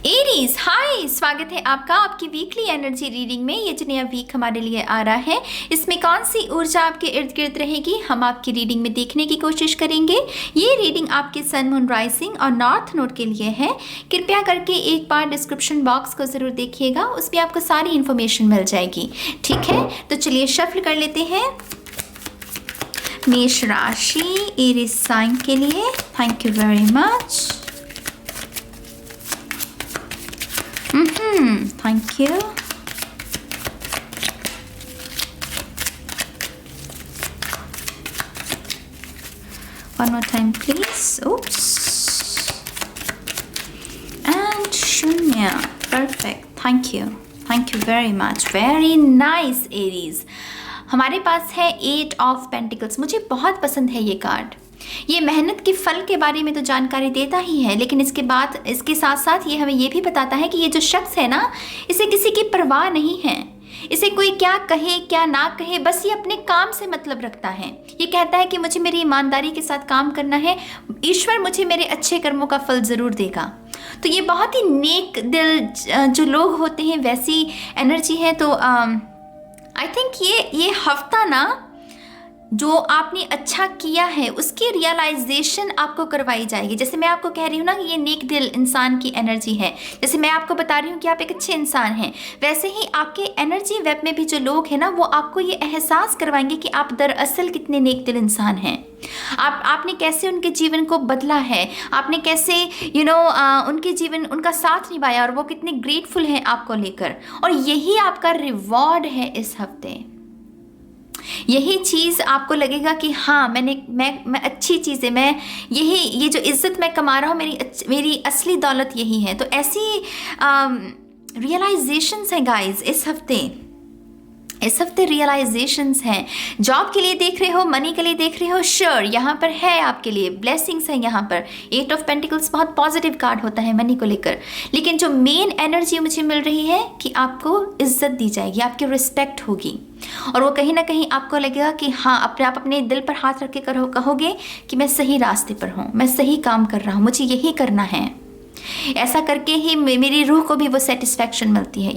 Aries, हाय, स्वागत है आपका आपकी वीकली एनर्जी रीडिंग में। ये जो नया वीक हमारे लिए आ रहा है, इसमें कौन सी ऊर्जा आपके इर्द गिर्द रहेगी, हम आपकी रीडिंग में देखने की कोशिश करेंगे। ये रीडिंग आपके सन, मून, राइजिंग और नॉर्थ नोड के लिए है। कृपया करके एक बार डिस्क्रिप्शन बॉक्स को ज़रूर देखिएगा, उसमें आपको सारी इन्फॉर्मेशन मिल जाएगी। ठीक है, तो चलिए शफल कर लेते हैं मेष राशि एरीज साइन के लिए। Thank you very much. Thank you. One more time, please. Oops. And Shunya. Perfect. Thank you. Thank you very much. Very nice, Aries. हमारे पास है 8 ऑफ पेंटिकल्स। मुझे बहुत पसंद है ये कार्ड। ये मेहनत के फल के बारे में तो जानकारी देता ही है, लेकिन इसके साथ साथ ये हमें ये भी बताता है कि ये जो शख्स है ना, इसे किसी की परवाह नहीं है। इसे कोई क्या कहे क्या ना कहे, बस ये अपने काम से मतलब रखता है। ये कहता है कि मुझे मेरी ईमानदारी के साथ काम करना है, ईश्वर मुझे मेरे अच्छे कर्मों का फल ज़रूर देगा। तो ये बहुत ही नेक दिल जो लोग होते हैं वैसी एनर्जी है। तो आई थिंक ये हफ्ता ना जो आपने अच्छा किया है उसकी रियलाइजेशन आपको करवाई जाएगी। जैसे मैं आपको कह रही हूँ ना, ये नेक दिल इंसान की एनर्जी है। जैसे मैं आपको बता रही हूँ कि आप एक अच्छे इंसान हैं, वैसे ही आपके एनर्जी वेब में भी जो लोग हैं ना, वो आपको ये एहसास करवाएंगे कि आप दरअसल कितने नेक दिल इंसान हैं। आपने कैसे उनके जीवन को बदला है, आपने कैसे उनके जीवन उनका साथ निभाया, और वो कितने ग्रेटफुल हैं आपको लेकर। और यही आपका रिवॉर्ड है इस हफ्ते। यही चीज़ आपको लगेगा कि हाँ, मैं अच्छी चीज़ है, मैं ये जो इज़्ज़त मैं कमा रहा हूँ, मेरी असली दौलत यही है। तो ऐसी रियलाइजेशंस हैं गाइस इस हफ्ते रियलाइजेशंस हैं। जॉब के लिए देख रहे हो, मनी के लिए देख रहे हो, श्योर यहाँ पर है आपके लिए ब्लेसिंग्स हैं। यहाँ पर 8 ऑफ पेंटिकल्स बहुत पॉजिटिव कार्ड होता है मनी को लेकर, लेकिन जो मेन एनर्जी मुझे मिल रही है कि आपको इज्जत दी जाएगी, आपकी रिस्पेक्ट होगी, और वो कहीं ना कहीं आपको लगेगा कि हाँ, आप अपने दिल पर हाथ रख के कहोगे कि मैं सही रास्ते पर हूँ, मैं सही काम कर रहा हूँ, मुझे यही करना है। ऐसा करके ही मेरी रूह को भी वो सेटिस्फैक्शन मिलती है,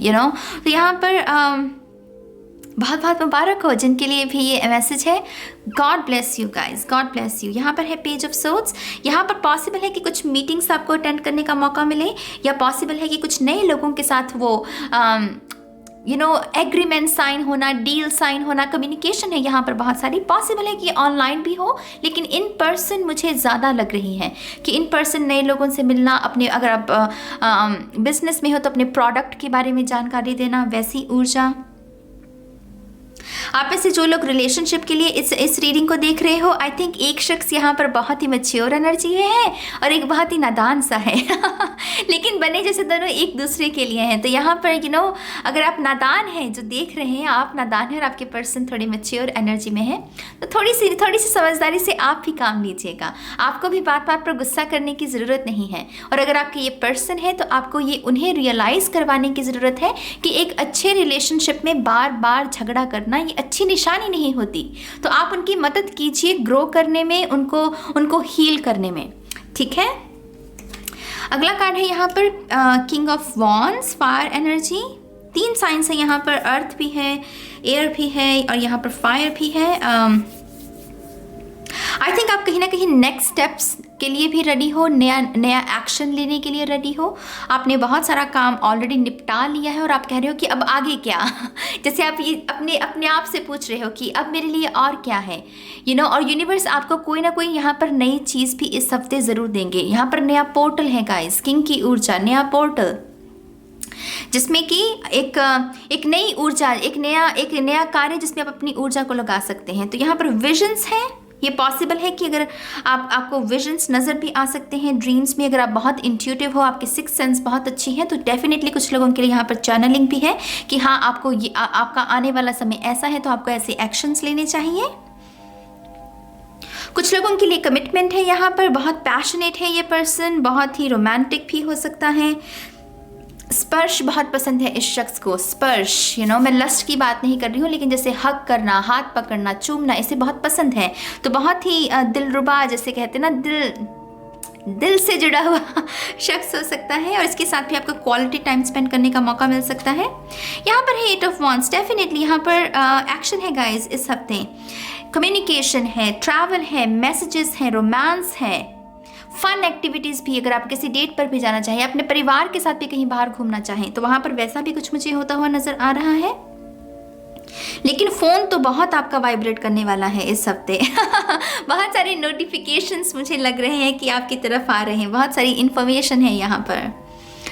तो यहाँ पर बहुत बहुत मुबारक हो जिनके लिए भी ये मैसेज है। God bless you guys, God bless you. यहाँ पर है पेज ऑफ सोर्ड्स। यहाँ पर पॉसिबल है कि कुछ मीटिंग्स आपको अटेंड करने का मौका मिले, या पॉसिबल है कि कुछ नए लोगों के साथ वो एग्रीमेंट साइन होना, डील साइन होना, कम्युनिकेशन है यहाँ पर बहुत सारी। पॉसिबल है कि ऑनलाइन भी हो, लेकिन इन पर्सन मुझे ज़्यादा लग रही है कि इन पर्सन नए लोगों से मिलना, अपने अगर आप बिजनेस में हो तो अपने प्रोडक्ट के बारे में जानकारी देना, वैसी ऊर्जा। आप में से जो लोग रिलेशनशिप के लिए इस रीडिंग को देख रहे हो, आई थिंक एक शख्स यहाँ पर बहुत ही मैच्योर एनर्जी है और एक बहुत ही नादान सा है लेकिन बने जैसे दोनों एक दूसरे के लिए हैं। तो यहाँ पर अगर आप नादान हैं, जो देख रहे हैं आप नादान हैं और आपके पर्सन थोड़ी मैच्योर एनर्जी में है, तो थोड़ी सी समझदारी से आप भी काम लीजिएगा। आपको भी बात बात पर गुस्सा करने की ज़रूरत नहीं है। और अगर आपके ये पर्सन है तो आपको ये उन्हें रियलाइज़ करवाने की ज़रूरत है कि एक अच्छे रिलेशनशिप में बार बार झगड़ा करना ये अच्छी निशानी नहीं होती। तो आप उनकी मदद कीजिए ग्रो करने में, उनको हील करने में। ठीक है, अगला कार्ड है यहाँ पर king of wands, fire energy. 3 science है यहाँ पर, अर्थ भी है, एयर भी है और यहाँ पर फायर भी है। आई थिंक आप कहीं ना कहीं नेक्स्ट स्टेप्स के लिए भी रेडी हो, नया एक्शन लेने के लिए रेडी हो। आपने बहुत सारा काम ऑलरेडी निपटा लिया है और आप कह रहे हो कि अब आगे क्या जैसे आप ये अपने आप से पूछ रहे हो कि अब मेरे लिए और क्या है, और यूनिवर्स आपको कोई ना कोई यहाँ पर नई चीज़ भी इस हफ्ते ज़रूर देंगे। यहाँ पर नया पोर्टल है गाइस, किंग की ऊर्जा, नया पोर्टल, जिसमें कि एक नई ऊर्जा, एक नया कार्य जिसमें आप अपनी ऊर्जा को लगा सकते हैं। तो यहाँ पर विजन्स हैं। ये पॉसिबल है कि अगर आपको विजन्स नज़र भी आ सकते हैं ड्रीम्स में। अगर आप बहुत इंट्यूटिव हो, आपकी सिक्स सेंस बहुत अच्छी है, तो डेफिनेटली कुछ लोगों के लिए यहाँ पर चैनलिंग भी है कि हाँ, आपको आपका आने वाला समय ऐसा है तो आपको ऐसे एक्शंस लेने चाहिए। कुछ लोगों के लिए कमिटमेंट है यहाँ पर, बहुत पैशनेट है ये पर्सन, बहुत ही रोमांटिक भी हो सकता है। स्पर्श बहुत पसंद है इस शख्स को, स्पर्श मैं लस्ट की बात नहीं कर रही हूँ, लेकिन जैसे हक करना, हाथ पकड़ना, चूमना, इसे बहुत पसंद है। तो बहुत ही दिलरुबा, जैसे कहते हैं ना, दिल से जुड़ा हुआ शख्स हो सकता है और इसके साथ भी आपको क्वालिटी टाइम स्पेंड करने का मौका मिल सकता है। यहाँ पर है 8 ऑफ वॉन्ड्स, डेफिनेटली यहाँ पर एक्शन है गाइज इस हफ्ते। कम्युनिकेशन है, ट्रैवल है, मैसेजेस हैं, रोमांस है, फन एक्टिविटीज़ भी। अगर आप किसी डेट पर भी जाना चाहें, अपने परिवार के साथ भी कहीं बाहर घूमना चाहें तो वहाँ पर वैसा भी कुछ मुझे होता हुआ नज़र आ रहा है। लेकिन फ़ोन तो बहुत आपका वाइब्रेट करने वाला है इस हफ्ते बहुत सारे नोटिफिकेशंस मुझे लग रहे हैं कि आपकी तरफ आ रहे हैं, बहुत सारी इन्फॉर्मेशन है यहाँ पर।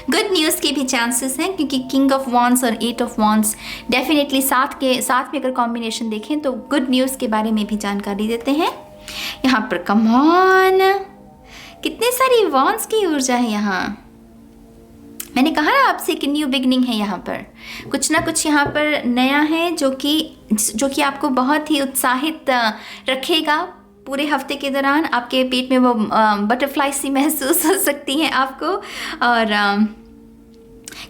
गुड न्यूज़ के भी चांसेस हैं क्योंकि किंग ऑफ वॉन्ड्स और 8 ऑफ वॉन्ड्स डेफिनेटली साथ में अगर कॉम्बिनेशन देखें तो गुड न्यूज़ के बारे में भी जानकारी देते हैं। यहाँ पर कम ऑन, कितने सारी वॉन्ड्स की ऊर्जा है यहाँ। मैंने कहा ना आपसे कि न्यू बिगनिंग है यहाँ पर, कुछ ना कुछ यहाँ पर नया है जो कि आपको बहुत ही उत्साहित रखेगा पूरे हफ्ते के दौरान। आपके पेट में वो बटरफ्लाई सी महसूस हो सकती हैं आपको। और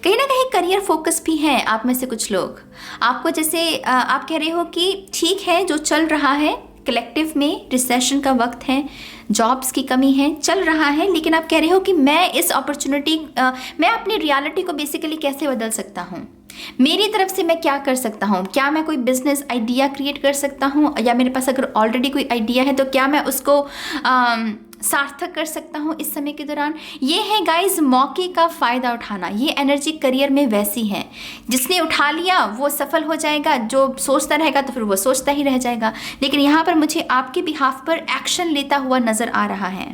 कहीं ना कहीं करियर फोकस भी है आप में से कुछ लोग। आपको जैसे आप कह रहे हो कि ठीक है जो चल रहा है, कलेक्टिव में रिसेशन का वक्त है, जॉब्स की कमी है, चल रहा है, लेकिन आप कह रहे हो कि मैं इस अपॉर्चुनिटी मैं अपनी रियलिटी को बेसिकली कैसे बदल सकता हूँ, मेरी तरफ से मैं क्या कर सकता हूँ, क्या मैं कोई बिजनेस आइडिया क्रिएट कर सकता हूँ, या मेरे पास अगर ऑलरेडी कोई आइडिया है तो क्या मैं उसको सार्थक कर सकता हूँ इस समय के दौरान। ये है गाइस मौके का फ़ायदा उठाना। ये एनर्जी करियर में वैसी है, जिसने उठा लिया वो सफल हो जाएगा, जो सोचता रहेगा तो फिर वो सोचता ही रह जाएगा। लेकिन यहाँ पर मुझे आपके बिहाफ पर एक्शन लेता हुआ नज़र आ रहा है।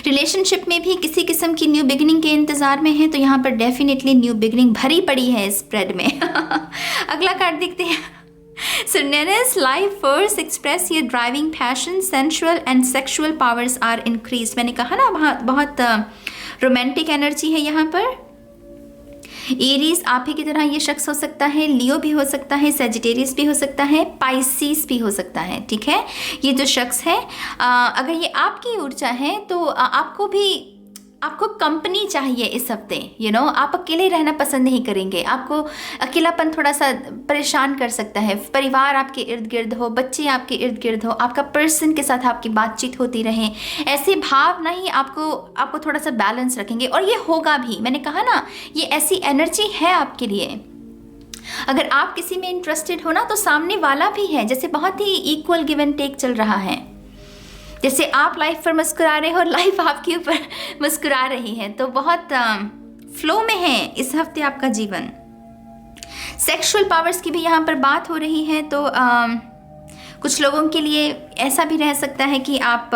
रिलेशनशिप में भी किसी किस्म की न्यू बिगिनिंग के इंतज़ार में है तो यहाँ पर डेफिनेटली न्यू बिगिनिंग भरी पड़ी है इस स्प्रेड में अगला कार्ड देखते हैं। So Neres, life force, express your driving passion, sensual and sexual powers are increased। मैंने कहा ना बहुत रोमांटिक एनर्जी है यहाँ पर। एरीज आप ही की तरह ये शख्स हो सकता है, लियो भी हो सकता है, सेजिटेरियस भी हो सकता है, पाइसिस भी हो सकता है। ठीक है, ये जो शख्स है अगर ये आपकी ऊर्जा है तो आपको कंपनी चाहिए इस हफ्ते। आप अकेले रहना पसंद नहीं करेंगे, आपको अकेलापन थोड़ा सा परेशान कर सकता है। परिवार आपके इर्द गिर्द हो, बच्चे आपके इर्द गिर्द हो, आपका पर्सन के साथ आपकी बातचीत होती रहे, ऐसे भाव नहीं आपको थोड़ा सा बैलेंस रखेंगे और ये होगा भी। मैंने कहा ना ये ऐसी एनर्जी है आपके लिए। अगर आप किसी में इंटरेस्टेड हो ना तो सामने वाला भी है, जैसे बहुत ही इक्वल गिव एंड टेक चल रहा है। जैसे आप लाइफ पर मुस्कुरा रहे हो और लाइफ आपके ऊपर मुस्कुरा रही है, तो बहुत फ्लो में है इस हफ्ते आपका जीवन। सेक्सुअल पावर्स की भी यहाँ पर बात हो रही है तो कुछ लोगों के लिए ऐसा भी रह सकता है कि आप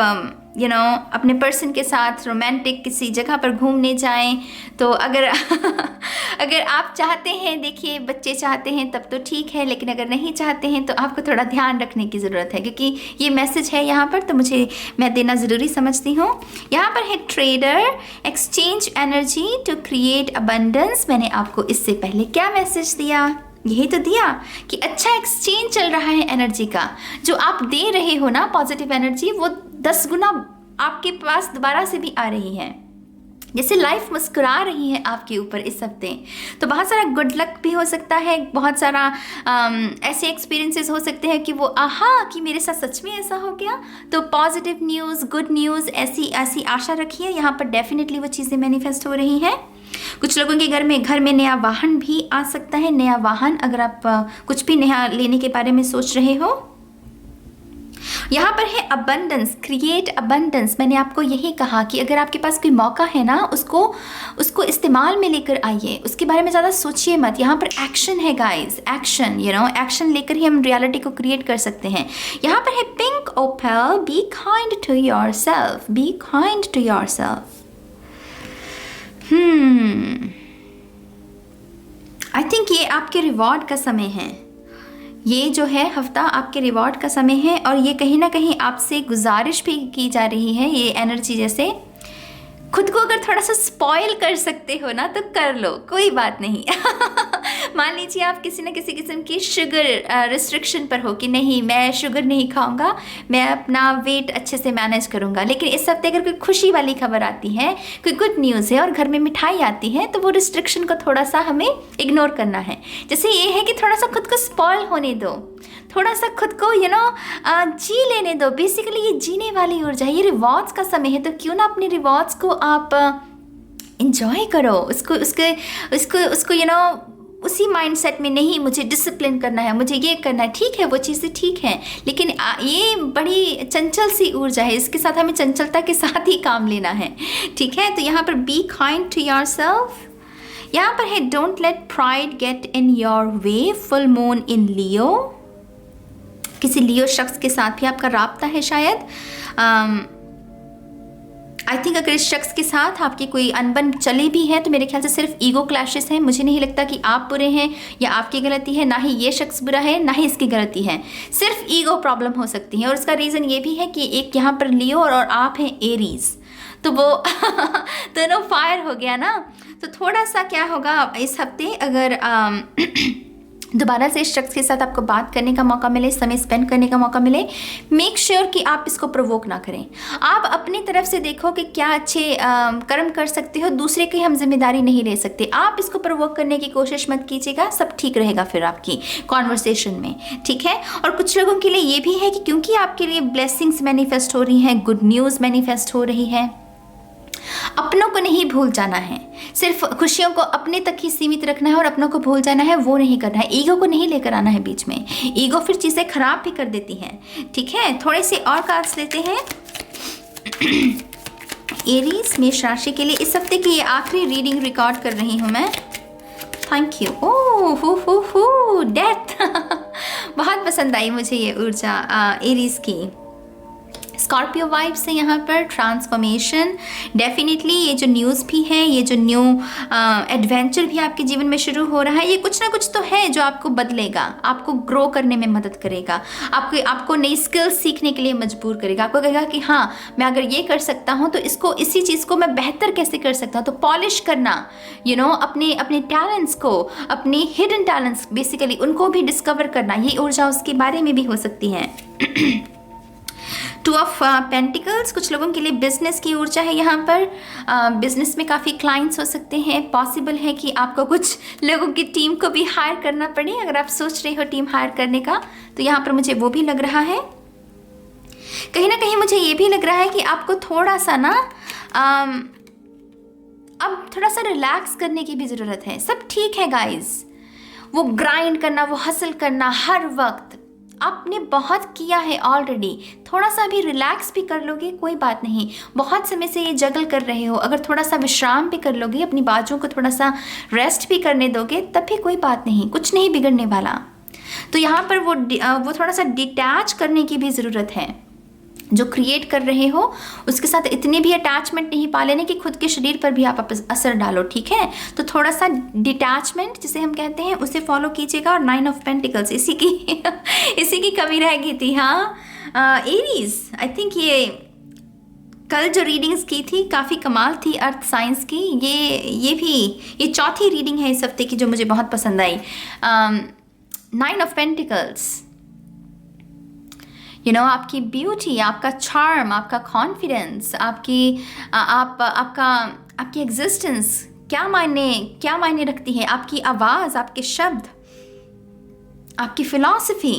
अपने पर्सन के साथ रोमांटिक किसी जगह पर घूमने जाएं। तो अगर अगर आप चाहते हैं, देखिए बच्चे चाहते हैं तब तो ठीक है, लेकिन अगर नहीं चाहते हैं तो आपको थोड़ा ध्यान रखने की ज़रूरत है, क्योंकि ये मैसेज है यहाँ पर तो मैं देना ज़रूरी समझती हूँ। यहाँ पर है trader, exchange energy to create abundance. मैंने आपको इससे पहले क्या मैसेज दिया? यही तो दिया कि अच्छा एक्सचेंज चल रहा है एनर्जी का। जो आप दे रहे हो ना पॉजिटिव एनर्जी, वो 10 गुना आपके पास दोबारा से भी आ रही है। जैसे लाइफ मुस्कुरा रही है आपके ऊपर इस हफ्ते। तो बहुत सारा गुड लक भी हो सकता है, बहुत सारा ऐसे एक्सपीरियंसेस हो सकते हैं कि वो कि मेरे साथ सच में ऐसा हो गया। तो पॉजिटिव न्यूज़, गुड न्यूज़, ऐसी आशा रखिए। यहाँ पर डेफिनेटली वो चीज़ें मैनिफेस्ट हो रही हैं। कुछ लोगों के घर में नया वाहन भी आ सकता है। नया वाहन, अगर आप कुछ भी नया लेने के बारे में सोच रहे हो। यहाँ पर है अबंडेंस, क्रिएट अबंडेंस। मैंने आपको यही कहा कि अगर आपके पास कोई मौका है ना, उसको इस्तेमाल में लेकर आइए, उसके बारे में ज़्यादा सोचिए मत। यहाँ पर एक्शन है गाइस, एक्शन एक्शन लेकर ही हम रियलिटी को क्रिएट कर सकते हैं। यहाँ पर है pink opal, be kind to yourself, be kind to yourself. I think ये आपके रिवॉर्ड का समय है। ये जो है हफ्ता आपके रिवॉर्ड का समय है और ये कहीं ना कहीं आपसे गुजारिश भी की जा रही है। ये एनर्जी जैसे खुद को अगर थोड़ा सा स्पॉइल कर सकते हो ना तो कर लो, कोई बात नहीं मान लीजिए आप किसी न किसी किस्म की शुगर रिस्ट्रिक्शन पर हो कि नहीं मैं शुगर नहीं खाऊंगा, मैं अपना वेट अच्छे से मैनेज करूंगा, लेकिन इस हफ्ते अगर कोई खुशी वाली खबर आती है, कोई गुड न्यूज़ है और घर में मिठाई आती है, तो वो रिस्ट्रिक्शन को थोड़ा सा हमें इग्नोर करना है। जैसे ये है कि थोड़ा सा खुद को स्पॉइल होने दो, थोड़ा सा खुद को जी लेने दो। बेसिकली ये जीने वाली ऊर्जा है, ये रिवॉर्ड्स का समय है, तो क्यों ना अपने रिवॉर्ड्स को आप इंजॉय करो, उसको उसी माइंडसेट में नहीं मुझे डिसिप्लिन करना है, मुझे ये करना है। ठीक है, वो चीज़ें ठीक हैं, लेकिन ये बड़ी चंचल सी ऊर्जा है, इसके साथ हमें चंचलता के साथ ही काम लेना है। ठीक है, तो यहाँ पर बी काइंड टू योरसेल्फ। यहाँ पर है don't let pride get in your way, full moon in Leo. किसी लियो शख्स के साथ भी आपका राब्ता है शायद। आई थिंक अगर इस शख्स के साथ आपकी कोई अनबन चली भी है तो मेरे ख्याल से सिर्फ ईगो क्लैशेस हैं। मुझे नहीं लगता कि आप बुरे हैं या आपकी गलती है, ना ही ये शख्स बुरा है ना ही इसकी गलती है, सिर्फ ईगो प्रॉब्लम हो सकती है। और उसका रीज़न ये भी है कि एक यहाँ पर लियो और आप हैं एरीज, तो वो दोनों फायर हो गया ना। तो थोड़ा सा क्या होगा इस हफ्ते, अगर दोबारा से इस शख्स के साथ आपको बात करने का मौका मिले, समय स्पेंड करने का मौका मिले, मेक श्योर कि आप इसको प्रोवोक ना करें। आप अपनी तरफ से देखो कि क्या अच्छे कर्म कर सकते हो, दूसरे की हम जिम्मेदारी नहीं ले सकते। आप इसको प्रोवोक करने की कोशिश मत कीजिएगा, सब ठीक रहेगा फिर आपकी कॉन्वर्सेशन में। ठीक है, और कुछ लोगों के लिए ये भी है कि क्योंकि आपके लिए ब्लेसिंग्स मैनिफेस्ट हो रही हैं, गुड न्यूज़ मैनिफेस्ट हो रही है, अपनों को नहीं भूल जाना है, सिर्फ खुशियों को अपने तक ही सीमित रखना है और अपनों को भूल जाना है वो नहीं करना है। ईगो को नहीं लेकर आना है बीच में, ईगो फिर चीज़ें खराब भी कर देती हैं। ठीक है, थोड़े से और कार्ड्स लेते हैं एरीज मेष राशि के लिए। इस हफ्ते की ये आखिरी रीडिंग रिकॉर्ड कर रही हूँ मैं। Thank you. ओह हो डेथ बहुत पसंद आई मुझे ये ऊर्जा एरीज की। स्कॉर्पियो वाइब्स है यहाँ पर, ट्रांसफॉर्मेशन। डेफिनेटली ये जो न्यूज़ भी है, ये जो न्यू एडवेंचर भी आपके जीवन में शुरू हो रहा है, ये कुछ ना कुछ तो है जो आपको बदलेगा, आपको ग्रो करने में मदद करेगा, आपको नई स्किल्स सीखने के लिए मजबूर करेगा। आपको कहेगा कि हाँ मैं अगर ये कर सकता हूँ तो इसी चीज़ को मैं बेहतर कैसे कर सकता हूँ। तो पॉलिश करना, अपने टैलेंट्स को, अपने हिडन टैलेंट्स बेसिकली उनको भी डिस्कवर करना, ये ऊर्जा उसके बारे में भी हो सकती है। टू ऑफ पेंटिकल्स, कुछ लोगों के लिए बिजनेस की ऊर्जा है यहाँ पर। बिजनेस में काफ़ी क्लाइंट्स हो सकते हैं, पॉसिबल है कि आपको कुछ लोगों की टीम को भी हायर करना पड़े। अगर आप सोच रहे हो टीम हायर करने का तो यहाँ पर मुझे वो भी लग रहा है। कहीं ना कहीं मुझे ये भी लग रहा है कि आपको थोड़ा सा अब थोड़ा सा रिलैक्स करने की भी ज़रूरत है। सब ठीक है गाइज, वो ग्राइंड करना, वो हसल करना हर वक्त आपने बहुत किया है ऑलरेडी, थोड़ा सा भी रिलैक्स भी कर लोगे कोई बात नहीं। बहुत समय से ये जगल कर रहे हो, अगर थोड़ा सा विश्राम भी कर लोगे, अपनी बाजू को थोड़ा सा रेस्ट भी करने दोगे तब भी कोई बात नहीं, कुछ नहीं बिगड़ने वाला। तो यहाँ पर वो थोड़ा सा डिटैच करने की भी ज़रूरत है। जो क्रिएट कर रहे हो उसके साथ इतनी भी अटैचमेंट नहीं पा लेने कि खुद के शरीर पर भी आप असर डालो। ठीक है, तो थोड़ा सा डिटैचमेंट जिसे हम कहते हैं उसे फॉलो कीजिएगा। और 9 ऑफ पेंटिकल्स इसी की कमी रह गई थी। हाँ एरीज, आई थिंक ये कल जो रीडिंग्स की थी काफ़ी कमाल थी अर्थ साइंस की। ये चौथी रीडिंग है इस हफ्ते की जो मुझे बहुत पसंद आई। 9 ऑफ पेंटिकल्स, आपकी ब्यूटी, आपका चार्म, आपका कॉन्फिडेंस, आपकी एग्जिस्टेंस क्या मायने रखती है। आपकी आवाज़, आपके शब्द, आपकी फिलॉसफी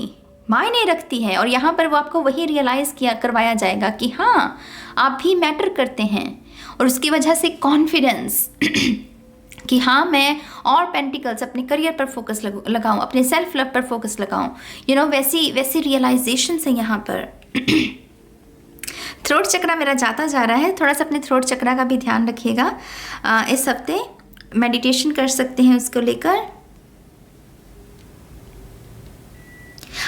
मायने रखती है। और यहाँ पर वो आपको वही रियलाइज़ करवाया जाएगा कि हाँ आप भी मैटर करते हैं। और उसकी वजह से कॉन्फिडेंस कि हाँ मैं और पेंटिकल्स अपने करियर पर फोकस लगाऊं, अपने सेल्फ लव पर फोकस लगाऊं, वैसी रियलाइजेशन से यहाँ पर। थ्रोट चक्रा मेरा जाता जा रहा है, थोड़ा सा अपने थ्रोट चक्रा का भी ध्यान रखिएगा। इस हफ्ते मेडिटेशन कर सकते हैं उसको लेकर।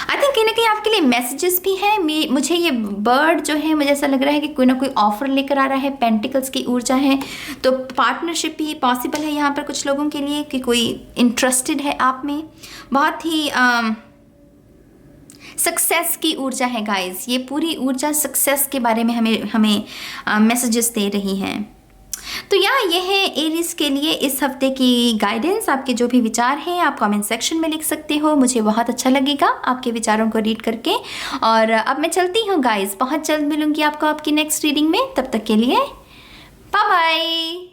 आई थिंक कहीं ना कहीं आपके लिए मैसेजेस भी हैं। मुझे ये बर्ड जो है, मुझे ऐसा लग रहा है कि कोई ना कोई ऑफर लेकर आ रहा है। पेंटिकल्स की ऊर्जा है तो पार्टनरशिप भी पॉसिबल है यहाँ पर कुछ लोगों के लिए कि कोई इंटरेस्टेड है आप में। बहुत ही सक्सेस की ऊर्जा है गाइस, ये पूरी ऊर्जा सक्सेस के बारे में हमें मैसेजेस दे रही हैं। तो यहाँ ये है एरीज के लिए इस हफ्ते की गाइडेंस। आपके जो भी विचार हैं आप कमेंट सेक्शन में लिख सकते हो, मुझे बहुत अच्छा लगेगा आपके विचारों को रीड करके। और अब मैं चलती हूँ गाइज, बहुत जल्द मिलूंगी आपको आपकी नेक्स्ट रीडिंग में। तब तक के लिए बाय बाय।